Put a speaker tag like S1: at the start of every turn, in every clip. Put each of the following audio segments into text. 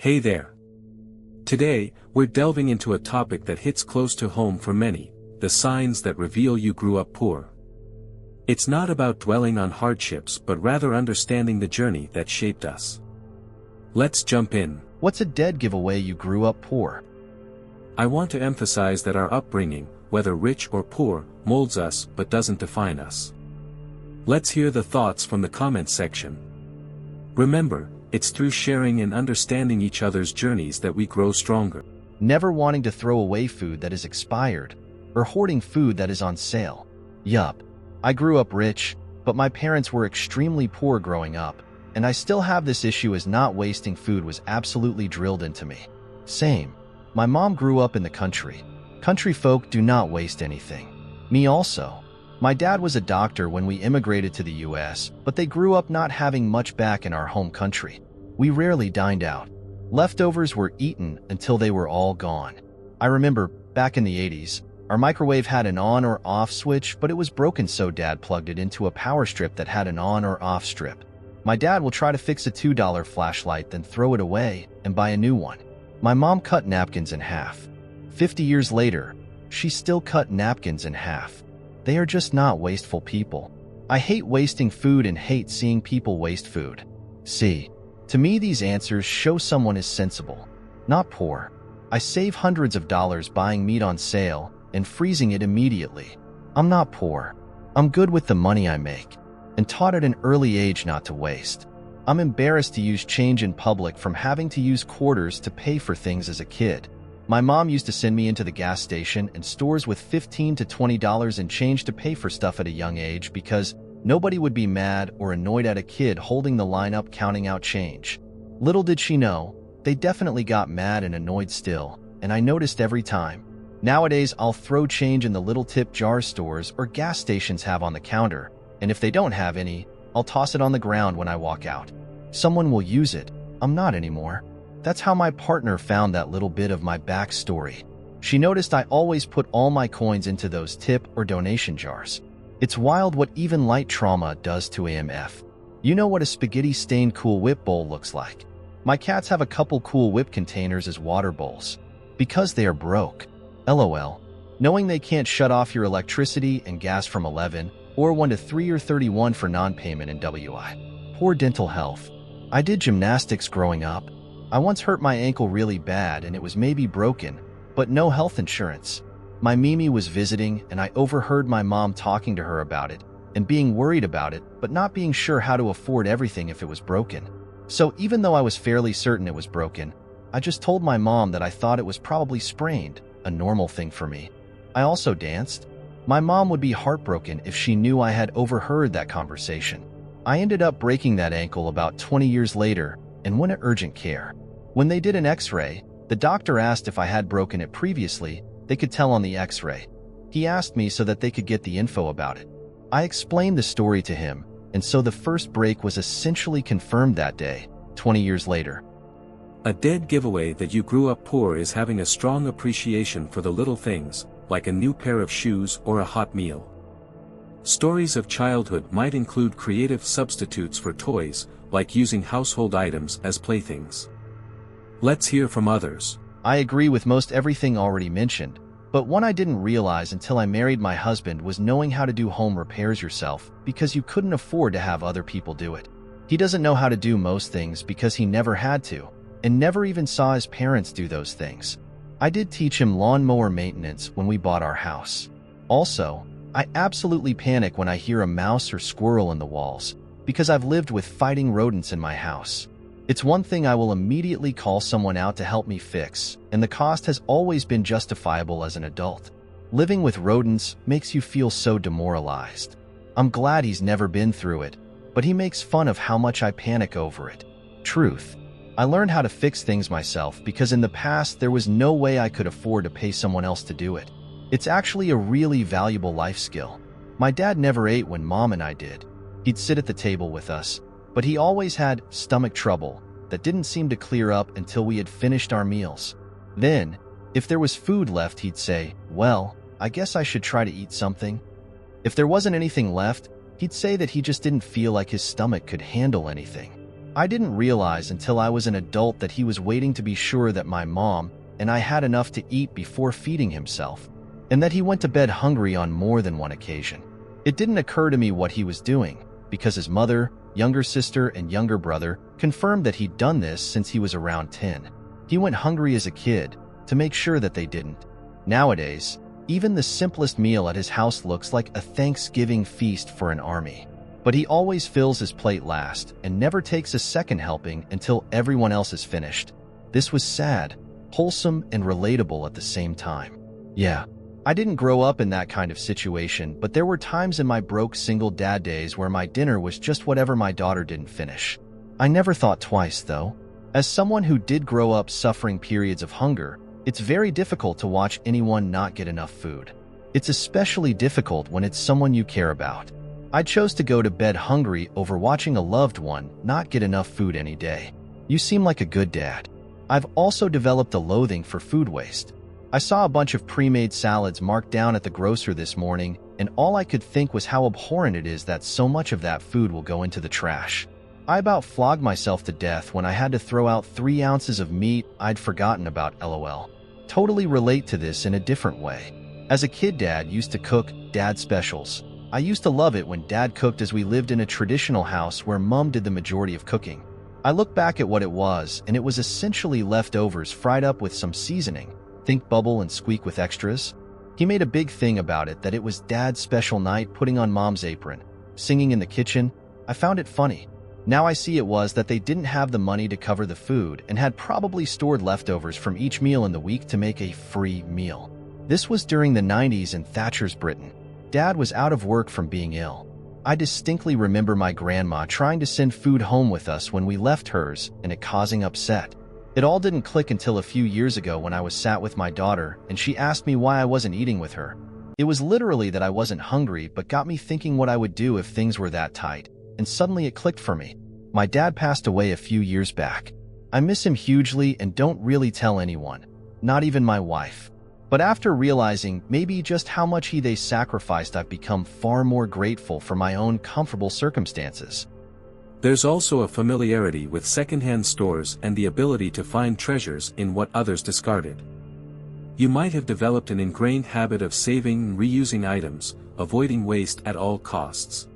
S1: Hey there. Today, we're delving into a topic that hits close to home for many, the signs that reveal you grew up poor. It's not about dwelling on hardships but rather understanding the journey that shaped us. Let's jump in.
S2: What's a dead giveaway you grew up poor?
S1: I want to emphasize that our upbringing, whether rich or poor, molds us but doesn't define us. Let's hear the thoughts from the comments section. Remember, it's through sharing and understanding each other's journeys that we grow stronger.
S2: Never wanting to throw away food that is expired, or hoarding food that is on sale. Yup. I grew up rich, but my parents were extremely poor growing up, and I still have this issue as not wasting food was absolutely drilled into me. Same. My mom grew up in the country. Country folk do not waste anything. Me also. My dad was a doctor when we immigrated to the US, but they grew up not having much back in our home country. We rarely dined out. Leftovers were eaten until they were all gone. I remember, back in the 80s, our microwave had an on or off switch, but it was broken, so Dad plugged it into a power strip that had an on or off strip. My dad will try to fix a $2 flashlight, then throw it away and buy a new one. My mom cut napkins in half. 50 years later, she still cut napkins in half. They are just not wasteful people. I hate wasting food and hate seeing people waste food. See, to me these answers show someone is sensible, not poor. I save hundreds of dollars buying meat on sale and freezing it immediately. I'm not poor. I'm good with the money I make, and taught at an early age not to waste. I'm embarrassed to use change in public from having to use quarters to pay for things as a kid. My mom used to send me into the gas station and stores with $15 to $20 in change to pay for stuff at a young age because nobody would be mad or annoyed at a kid holding the line up counting out change. Little did she know, they definitely got mad and annoyed still, and I noticed every time. Nowadays, I'll throw change in the little tip jar stores or gas stations have on the counter, and if they don't have any, I'll toss it on the ground when I walk out. Someone will use it. I'm not anymore. That's how my partner found that little bit of my backstory. She noticed I always put all my coins into those tip or donation jars. It's wild what even light trauma does to AMF. You know what a spaghetti-stained Cool Whip bowl looks like. My cats have a couple Cool Whip containers as water bowls. Because they are broke. LOL. Knowing they can't shut off your electricity and gas from 11 or 1 to 3 or 31 for non-payment in WI. Poor dental health. I did gymnastics growing up. I once hurt my ankle really bad and it was maybe broken, but no health insurance. My Mimi was visiting and I overheard my mom talking to her about it and being worried about it, but not being sure how to afford everything if it was broken. So even though I was fairly certain it was broken, I just told my mom that I thought it was probably sprained, a normal thing for me. I also danced. My mom would be heartbroken if she knew I had overheard that conversation. I ended up breaking that ankle about 20 years later and went to urgent care. When they did an x-ray, the doctor asked if I had broken it previously. They could tell on the x-ray. He asked me so that they could get the info about it. I explained the story to him, and so the first break was essentially confirmed that day, 20 years later.
S1: A dead giveaway that you grew up poor is having a strong appreciation for the little things, like a new pair of shoes or a hot meal. Stories of childhood might include creative substitutes for toys, like using household items as playthings. Let's hear from others.
S2: I agree with most everything already mentioned, but one I didn't realize until I married my husband was knowing how to do home repairs yourself because you couldn't afford to have other people do it. He doesn't know how to do most things because he never had to, and never even saw his parents do those things. I did teach him lawnmower maintenance when we bought our house. Also, I absolutely panic when I hear a mouse or squirrel in the walls, because I've lived with fighting rodents in my house. It's one thing I will immediately call someone out to help me fix, and the cost has always been justifiable as an adult. Living with rodents makes you feel so demoralized. I'm glad he's never been through it, but he makes fun of how much I panic over it. Truth. I learned how to fix things myself because in the past there was no way I could afford to pay someone else to do it. It's actually a really valuable life skill. My dad never ate when Mom and I did. He'd sit at the table with us, but he always had stomach trouble that didn't seem to clear up until we had finished our meals. Then, if there was food left, he'd say, "Well, I guess I should try to eat something." If there wasn't anything left, he'd say that he just didn't feel like his stomach could handle anything. I didn't realize until I was an adult that he was waiting to be sure that my mom and I had enough to eat before feeding himself, and that he went to bed hungry on more than one occasion. It didn't occur to me what he was doing, because his mother, younger sister, and younger brother confirmed that he'd done this since he was around 10. He went hungry as a kid to make sure that they didn't. Nowadays, even the simplest meal at his house looks like a Thanksgiving feast for an army. But he always fills his plate last and never takes a second helping until everyone else is finished. This was sad, wholesome, and relatable at the same time. Yeah, I didn't grow up in that kind of situation, but there were times in my broke single dad days where my dinner was just whatever my daughter didn't finish. I never thought twice, though. As someone who did grow up suffering periods of hunger, it's very difficult to watch anyone not get enough food. It's especially difficult when it's someone you care about. I chose to go to bed hungry over watching a loved one not get enough food any day. You seem like a good dad. I've also developed a loathing for food waste. I saw a bunch of pre-made salads marked down at the grocer this morning, and all I could think was how abhorrent it is that so much of that food will go into the trash. I about flogged myself to death when I had to throw out 3 ounces of meat I'd forgotten about, LOL. Totally relate to this in a different way. As a kid, Dad used to cook dad specials. I used to love it when Dad cooked, as we lived in a traditional house where Mom did the majority of cooking. I look back at what it was, and it was essentially leftovers fried up with some seasoning. Think Bubble and Squeak with extras. He made a big thing about it that it was Dad's special night, putting on Mom's apron, singing in the kitchen. I found it funny. Now I see it was that they didn't have the money to cover the food and had probably stored leftovers from each meal in the week to make a free meal. This was during the 90s in Thatcher's Britain. Dad was out of work from being ill. I distinctly remember my grandma trying to send food home with us when we left hers and it causing upset. It all didn't click until a few years ago when I was sat with my daughter and she asked me why I wasn't eating with her. It was literally that I wasn't hungry, but got me thinking what I would do if things were that tight. And suddenly it clicked for me. My dad passed away a few years back. I miss him hugely and don't really tell anyone, not even my wife. But after realizing maybe just how much they sacrificed, I've become far more grateful for my own comfortable circumstances.
S1: There's also a familiarity with secondhand stores and the ability to find treasures in what others discarded. You might have developed an ingrained habit of saving and reusing items, avoiding waste at all costs.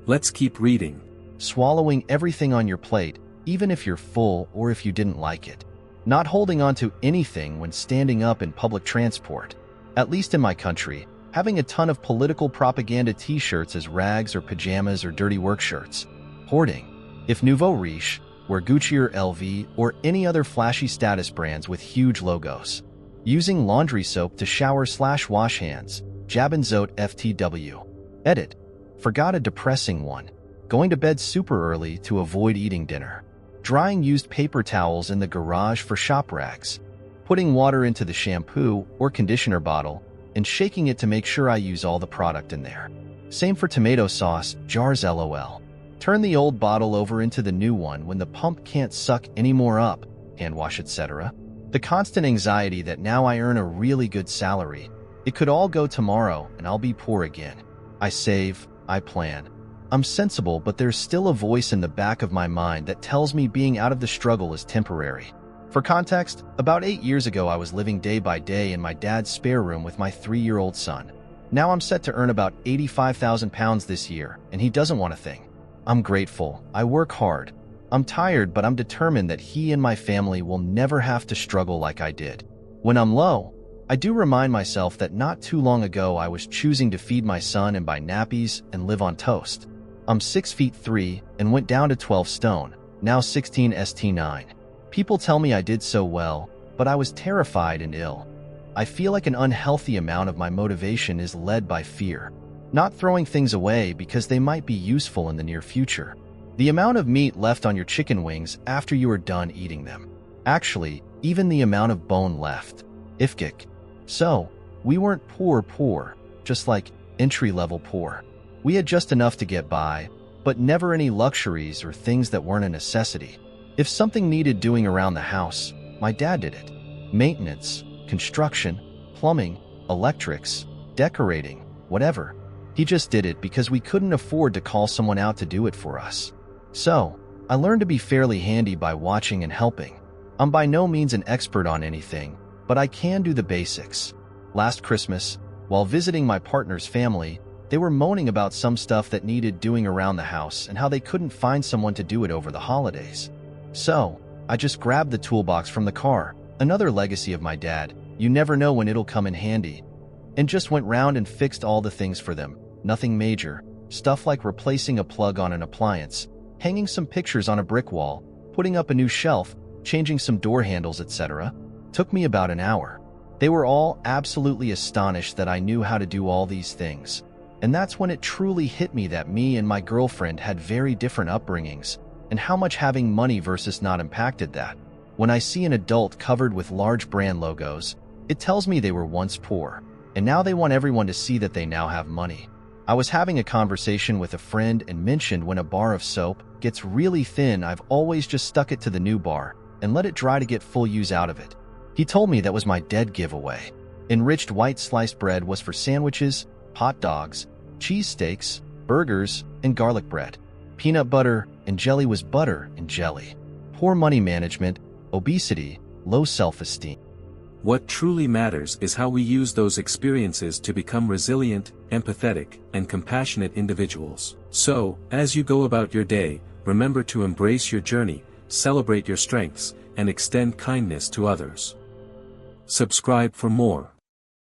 S1: Let's keep reading.
S2: Swallowing everything on your plate, even if you're full or if you didn't like it. Not holding on to anything when standing up in public transport. At least in my country, having a ton of political propaganda t-shirts as rags or pajamas or dirty work shirts. Hoarding. If nouveau riche, wear Gucci or LV or any other flashy status brands with huge logos. Using laundry soap to shower/wash hands. Jabinzote FTW. Edit. Forgot a depressing one. Going to bed super early to avoid eating dinner. Drying used paper towels in the garage for shop rags. Putting water into the shampoo or conditioner bottle and shaking it to make sure I use all the product in there. Same for tomato sauce, jars, LOL. Turn the old bottle over into the new one when the pump can't suck any more up, hand wash, etc. The constant anxiety that now I earn a really good salary. It could all go tomorrow and I'll be poor again. I save, I plan. I'm sensible, but there's still a voice in the back of my mind that tells me being out of the struggle is temporary. For context, about 8 years ago I was living day by day in my dad's spare room with my 3-year-old son. Now I'm set to earn about 85,000 pounds this year, and he doesn't want a thing. I'm grateful. I work hard. I'm tired, but I'm determined that he and my family will never have to struggle like I did. When I'm low, I do remind myself that not too long ago I was choosing to feed my son and buy nappies and live on toast. I'm 6'3" and went down to 12 stone, now 16 st9. People tell me I did so well, but I was terrified and ill. I feel like an unhealthy amount of my motivation is led by fear. Not throwing things away because they might be useful in the near future. The amount of meat left on your chicken wings after you are done eating them. Actually, even the amount of bone left. Ifgik. So, we weren't poor, just like entry-level poor. We had just enough to get by, but never any luxuries or things that weren't a necessity. If something needed doing around the house, my dad did it. Maintenance, construction, plumbing, electrics, decorating, whatever. He just did it because we couldn't afford to call someone out to do it for us. So, I learned to be fairly handy by watching and helping. I'm by no means an expert on anything, but I can do the basics. Last Christmas, while visiting my partner's family, they were moaning about some stuff that needed doing around the house and how they couldn't find someone to do it over the holidays. So, I just grabbed the toolbox from the car, another legacy of my dad, you never know when it'll come in handy, and just went round and fixed all the things for them. Nothing major, stuff like replacing a plug on an appliance, hanging some pictures on a brick wall, putting up a new shelf, changing some door handles, etc. Took me about an hour. They were all absolutely astonished that I knew how to do all these things. And that's when it truly hit me that me and my girlfriend had very different upbringings, and how much having money versus not impacted that. When I see an adult covered with large brand logos, it tells me they were once poor, and now they want everyone to see that they now have money. I was having a conversation with a friend and mentioned when a bar of soap gets really thin, I've always just stuck it to the new bar and let it dry to get full use out of it. He told me that was my dead giveaway. Enriched white sliced bread was for sandwiches, hot dogs, cheesesteaks, burgers, and garlic bread. Peanut butter and jelly was butter and jelly. Poor money management, obesity, low self-esteem.
S1: What truly matters is how we use those experiences to become resilient, empathetic, and compassionate individuals. So, as you go about your day, remember to embrace your journey, celebrate your strengths, and extend kindness to others. Subscribe for more.